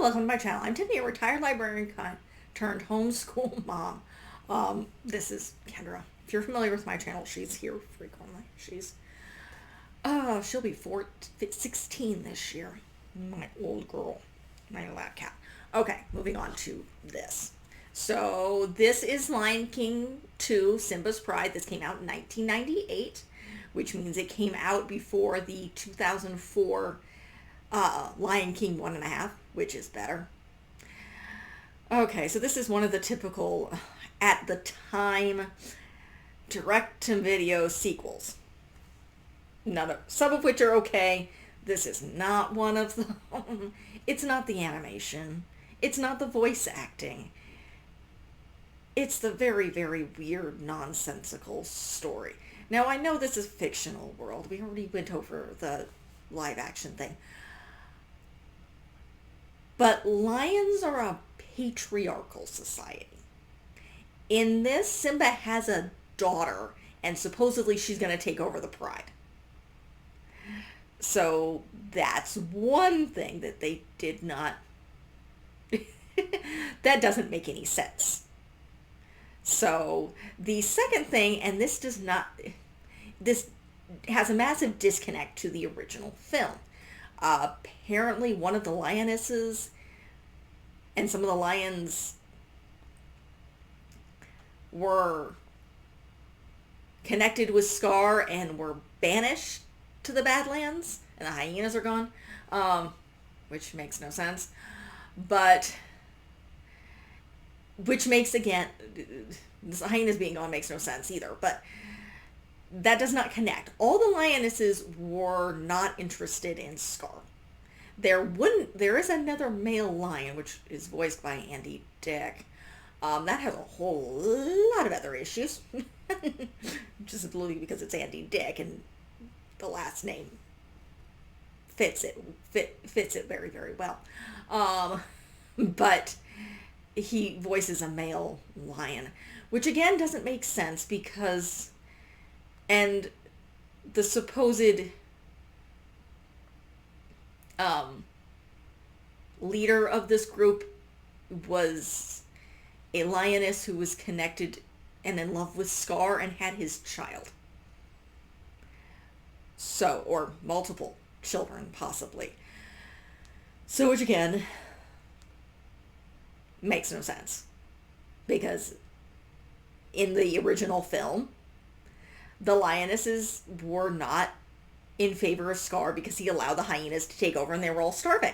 welcome to my channel. I'm Tiffany, a retired librarian turned homeschool mom. This is Kendra. If you're familiar with my channel, she's here frequently. She'll be 16 this year. My old girl. My lab cat. Okay, moving on to this. So this is Lion King 2, Simba's Pride. This came out in 1998, which means it came out before the 2004 Lion King 1.5, which is better. Okay, so this is one of the typical, at the time, direct-to-video sequels. Some of which are okay. This is not one of them. It's not the animation. It's not the voice acting. It's the very, very weird, nonsensical story. Now, I know this is a fictional world. We already went over the live-action thing. But lions are a patriarchal society. In this, Simba has a daughter, and supposedly she's going to take over the pride. So that's one thing that they did not... that doesn't make any sense. So the second thing, and this has a massive disconnect to the original film. Apparently one of the lionesses and some of the lions were connected with Scar and were banished to the Badlands, and the hyenas are gone, which makes no sense, but which makes, again, the hyenas being gone makes no sense either, but that does not connect. All the lionesses were not interested in Scar. There is another male lion, which is voiced by Andy Dick. That has a whole lot of other issues. Just simply because it's Andy Dick and the last name fits it very, very well. But he voices a male lion, which again doesn't make sense because... And the supposed leader of this group was a lioness who was connected and in love with Scar and had his child. So, or multiple children, possibly. So, which again, makes no sense. Because in the original film, the lionesses were not in favor of Scar because he allowed the hyenas to take over and they were all starving.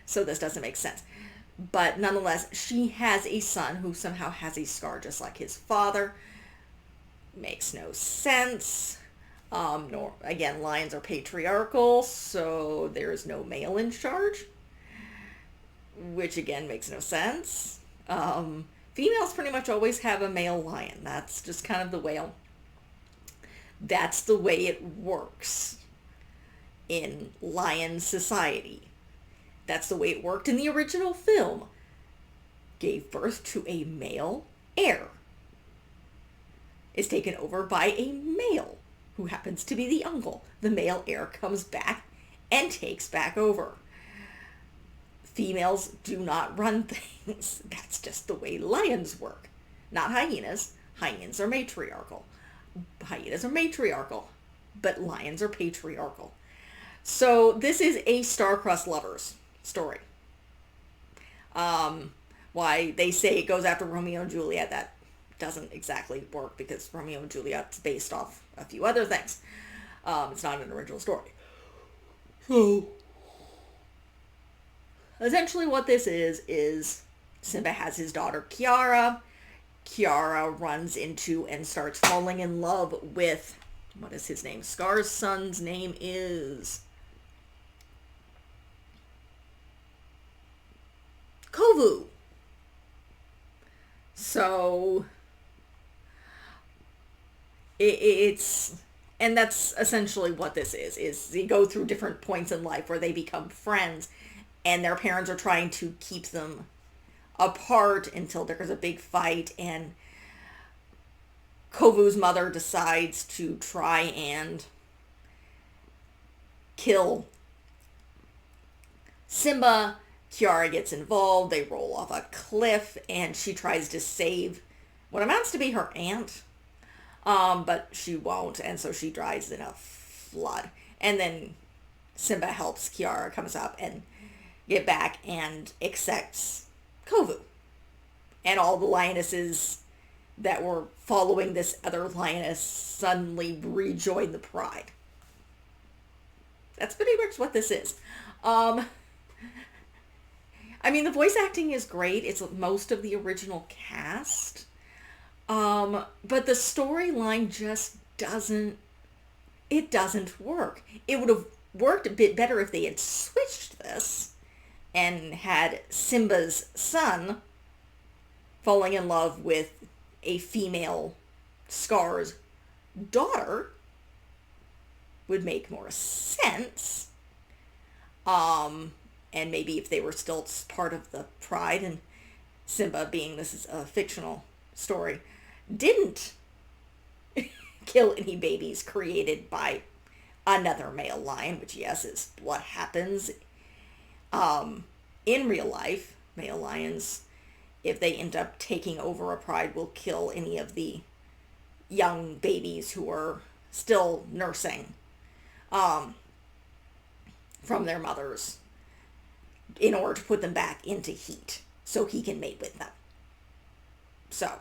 So this doesn't make sense. But nonetheless, she has a son who somehow has a scar just like his father. Makes no sense. Again, lions are patriarchal, so there is no male in charge. Which again makes no sense. Females pretty much always have a male lion. That's just kind of the way That's the way it works in lion society. That's the way it worked in the original film. Gave birth to a male heir. Is taken over by a male who happens to be the uncle. The male heir comes back and takes back over. Females do not run things. That's just the way lions work. Not hyenas. Hyenas are matriarchal. Hyenas are matriarchal, but lions are patriarchal. So this is a star-crossed lovers story. Why they say it goes after Romeo and Juliet, that doesn't exactly work because Romeo and Juliet's based off a few other things. It's not an original story. So essentially what this is Simba has his daughter Kiara. Kiara runs into and starts falling in love with, what is his name? Scar's son's name is Kovu. So and that's essentially what this is they go through different points in life where they become friends and their parents are trying to keep them apart until there's a big fight and Kovu's mother decides to try and kill Simba Kiara gets involved. They roll off a cliff, and she tries to save what amounts to be her aunt. But she won't, and so she dies in a flood. And then Simba helps Kiara, comes up and get back and accepts Kovu. And all the lionesses that were following this other lioness suddenly rejoin the pride. That's pretty much what this is. I mean, the voice acting is great. It's most of the original cast. But the storyline just doesn't work. It would have worked a bit better if they had switched this and had Simba's son falling in love with a female Scar's daughter. Would make more sense. And maybe if they were still part of the pride, and Simba, being this is a fictional story, didn't kill any babies created by another male lion, which, yes, is what happens in real life. Male lions, if they end up taking over a pride, will kill any of the young babies who are still nursing from their mothers in order to put them back into heat so he can mate with them. So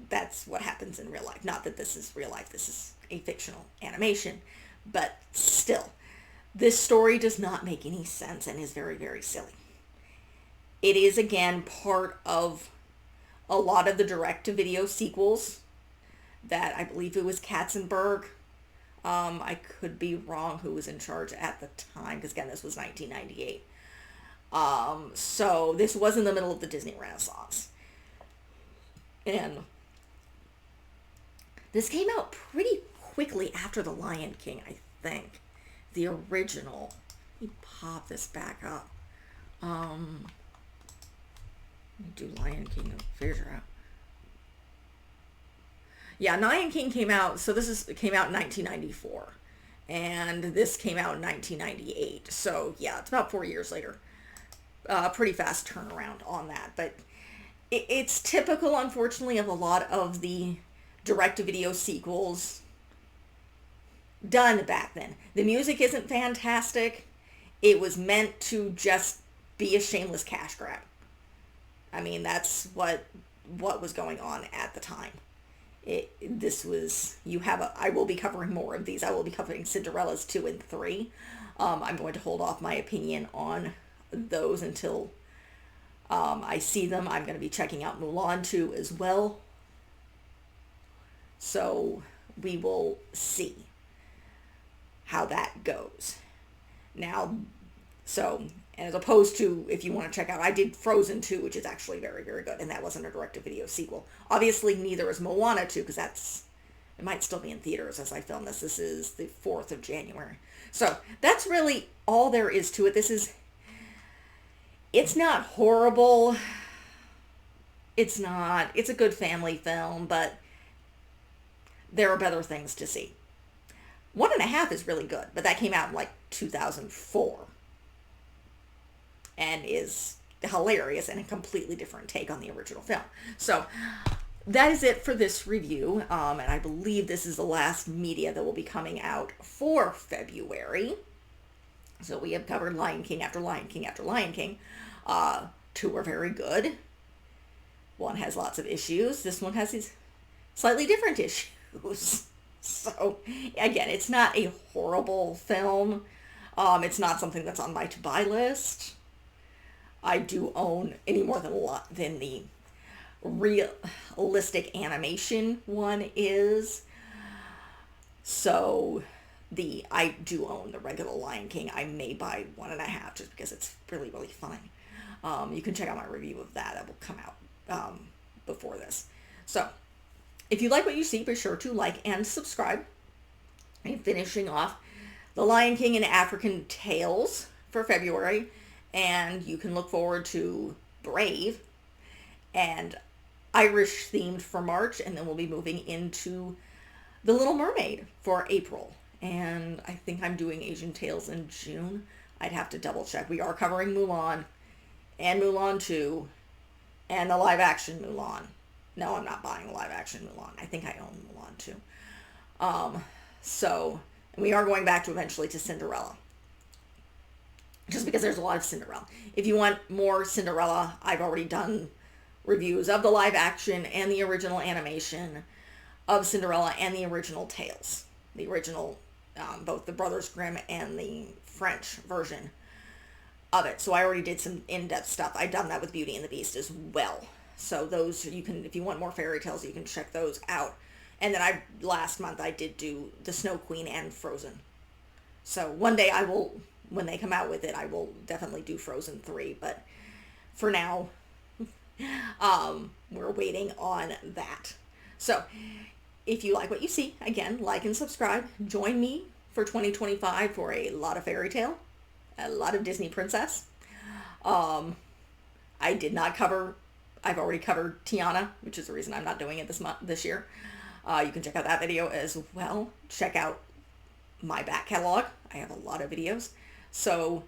that's what happens in real life. Not that this is real life. This is a fictional animation. But still, this story does not make any sense and is very, very silly. It is, again, part of a lot of the direct-to-video sequels that I believe it was Katzenberg. I could be wrong who was in charge at the time, because, again, this was 1998. So this was in the middle of the Disney Renaissance. And this came out pretty quickly after The Lion King, I think. The original. Let me pop this back up. Let me do Lion King and figure out. Yeah, Lion King came out, so came out in 1994. And this came out in 1998. So, yeah, it's about 4 years later. Pretty fast turnaround on that. But it's typical, unfortunately, of a lot of the direct-to-video sequels done back then. The music isn't fantastic. It was meant to just be a shameless cash grab. I mean, that's what was going on at the time. I will be covering more of these. I will be covering Cinderella's 2 and 3. I'm going to hold off my opinion on those until I see them. I'm going to be checking out Mulan 2 as well. So we will see how that goes. Now, and as opposed to, if you want to check out, I did Frozen 2, which is actually very, very good, and that wasn't a direct-to-video sequel. Obviously, neither is Moana 2, because it might still be in theaters as I film this. This is the 4th of January. So, that's really all there is to it. It's not horrible. It's a good family film, but there are better things to see. 1.5 is really good, but that came out in like 2004. And is hilarious and a completely different take on the original film. So that is it for this review. And I believe this is the last media that will be coming out for February. So we have covered Lion King after Lion King after Lion King. 2 are very good. 1 has lots of issues. This one has these slightly different issues. So again, it's not a horrible film. It's not something that's on my to-buy list. I do own any more than the realistic animation one is. So I do own the regular Lion King. I may buy 1.5 just because it's really, really fun. You can check out my review of that. That will come out before this. So if you like what you see, be sure to like and subscribe. And finishing off The Lion King and African Tales for February. And you can look forward to Brave and Irish themed for March. And then we'll be moving into The Little Mermaid for April. And I think I'm doing Asian Tales in June. I'd have to double check. We are covering Mulan and Mulan 2 and the live action Mulan. No, I'm not buying a live action Mulan. I think I own Mulan 2. So, and we are going back to eventually to Cinderella. Just because there's a lot of Cinderella. If you want more Cinderella, I've already done reviews of the live action and the original animation of Cinderella and the original tales. The original, both the Brothers Grimm and the French version of it. So I already did some in-depth stuff. I've done that with Beauty and the Beast as well. So those, you can, if you want more fairy tales, you can check those out. And then last month I did do the Snow Queen and Frozen. So one day I will, when they come out with it, I will definitely do Frozen 3. But for now, we're waiting on that. So if you like what you see, again, like and subscribe. Join me for 2025 for a lot of fairy tale, a lot of Disney princess. I did not cover, I've already covered Tiana, which is the reason I'm not doing it this year. You can check out that video as well. Check out my back catalog. I have a lot of videos. So,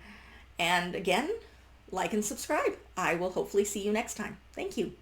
and again, like and subscribe. I will hopefully see you next time. Thank you.